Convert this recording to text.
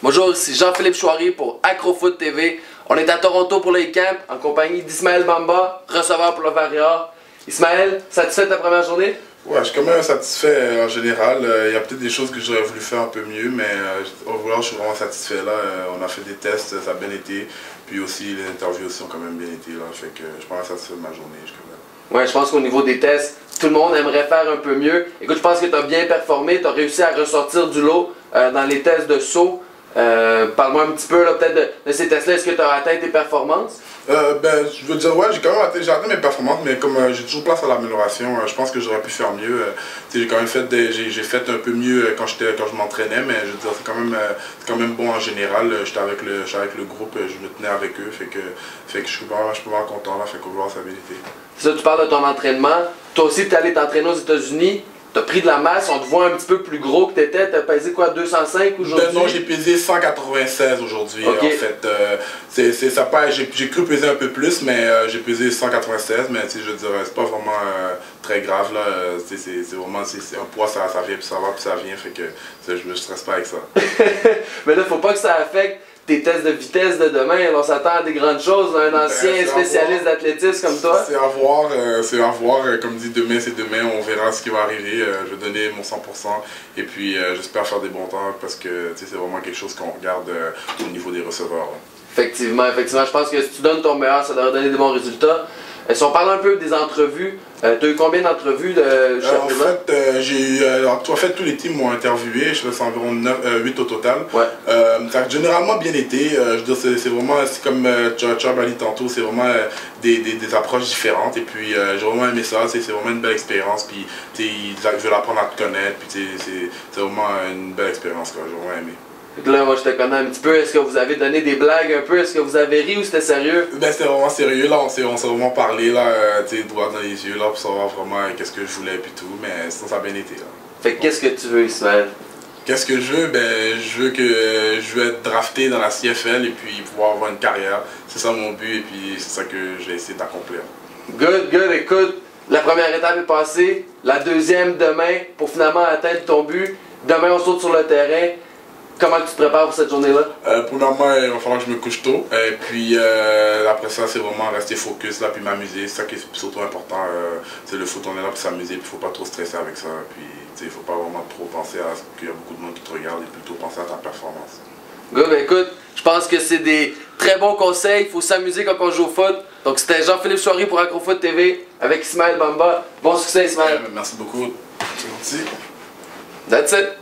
Bonjour, ici Jean-Philippe Chouari pour Acrofoot TV. On est à Toronto pour les camps en compagnie d'Ismaël Bamba, receveur pour le Varia. Ismaël, satisfait de ta première journée? Ouais, je suis quand même satisfait en général. Il y a peut-être des choses que j'aurais voulu faire un peu mieux, mais au vouloir, je suis vraiment satisfait là. On a fait des tests, ça a bien été. Puis aussi, les interviews aussi ont quand même bien été là. Fait que je suis vraiment satisfait de ma journée. Ouais, je pense qu'au niveau des tests, tout le monde aimerait faire un peu mieux. Écoute, je pense que tu as bien performé, tu as réussi à ressortir du lot dans les tests de saut. Parle-moi un petit peu peut-être de ces tests-là. Est-ce que tu as atteint tes performances? Je veux dire, ouais, j'ai quand même atteint mes performances, mais comme j'ai toujours place à l'amélioration, je pense que j'aurais pu faire mieux. J'ai quand même fait j'ai fait un peu mieux quand je m'entraînais, mais je veux dire, c'est quand même bon en général. J'étais avec le groupe, je me tenais avec eux, fait que je suis vraiment content là, fait qu'on voit ça bien été. C'est ça, tu parles de ton entraînement. Toi aussi, tu es allé t'entraîner aux États-Unis. Tu as pris de la masse, on te voit un petit peu plus gros que tu étais. Tu as pesé quoi, 205 aujourd'hui? Non, j'ai pesé 196 aujourd'hui. Okay. En fait, j'ai cru peser un peu plus, mais j'ai pesé 196. Mais je veux dire, c'est pas vraiment très grave. C'est vraiment un poids, ça vient, puis ça va, puis ça vient. Fait que je me stresse pas avec ça. Mais là, faut pas que ça affecte tes tests de vitesse de demain. On s'attend à des grandes choses, un ancien spécialiste d'athlétisme comme toi. C'est à voir, comme dit, demain c'est demain, on verra ce qui va arriver. Je vais donner mon 100% et puis j'espère faire des bons temps parce que c'est vraiment quelque chose qu'on regarde au niveau des receveurs. Effectivement, je pense que si tu donnes ton meilleur, ça devrait donner des bons résultats. Si on parle un peu des entrevues, tu as eu combien d'entrevues jusqu'à présent? En fait, tous les teams m'ont interviewé, je fais environ 8 au total. Ouais. Ça a généralement bien été, je veux dire, c'est vraiment, comme Chubb a dit tantôt, c'est vraiment des approches différentes. Et puis j'ai vraiment aimé ça, c'est vraiment une belle expérience. Puis ils veulent apprendre à te connaître, puis c'est vraiment une belle expérience, j'ai vraiment aimé. Là, moi je te connais un petit peu. Est-ce que vous avez donné des blagues un peu? Est-ce que vous avez ri ou c'était sérieux? Ben c'était vraiment sérieux, là, on s'est vraiment parlé, là, droit dans les yeux, là, pour savoir vraiment qu'est-ce que je voulais et tout, mais sinon ça a bien été, là. Fait que qu'est-ce que tu veux, Ismaël? Qu'est-ce que je veux? Ben, je veux être drafté dans la CFL et puis pouvoir avoir une carrière. C'est ça mon but et puis c'est ça que j'ai essayé d'accomplir. Good, écoute, la première étape est passée, la deuxième demain pour finalement atteindre ton but. Demain on saute sur le terrain. Comment tu te prépares pour cette journée-là? Premièrement, il va falloir que je me couche tôt. Et puis après ça, c'est vraiment rester focus là, puis m'amuser. C'est ça qui est surtout important. C'est le foot, on est là pour s'amuser, puis il ne faut pas trop stresser avec ça. Puis il ne faut pas vraiment trop penser à ce qu'il y a beaucoup de monde qui te regarde et plutôt penser à ta performance. Good, écoute, je pense que c'est des très bons conseils. Il faut s'amuser quand on joue au foot. Donc c'était Jean-Philippe Chouari pour Acrofoot TV avec Ismaël Bamba. Bon succès, Ismaël. Merci beaucoup. C'est gentil. That's it.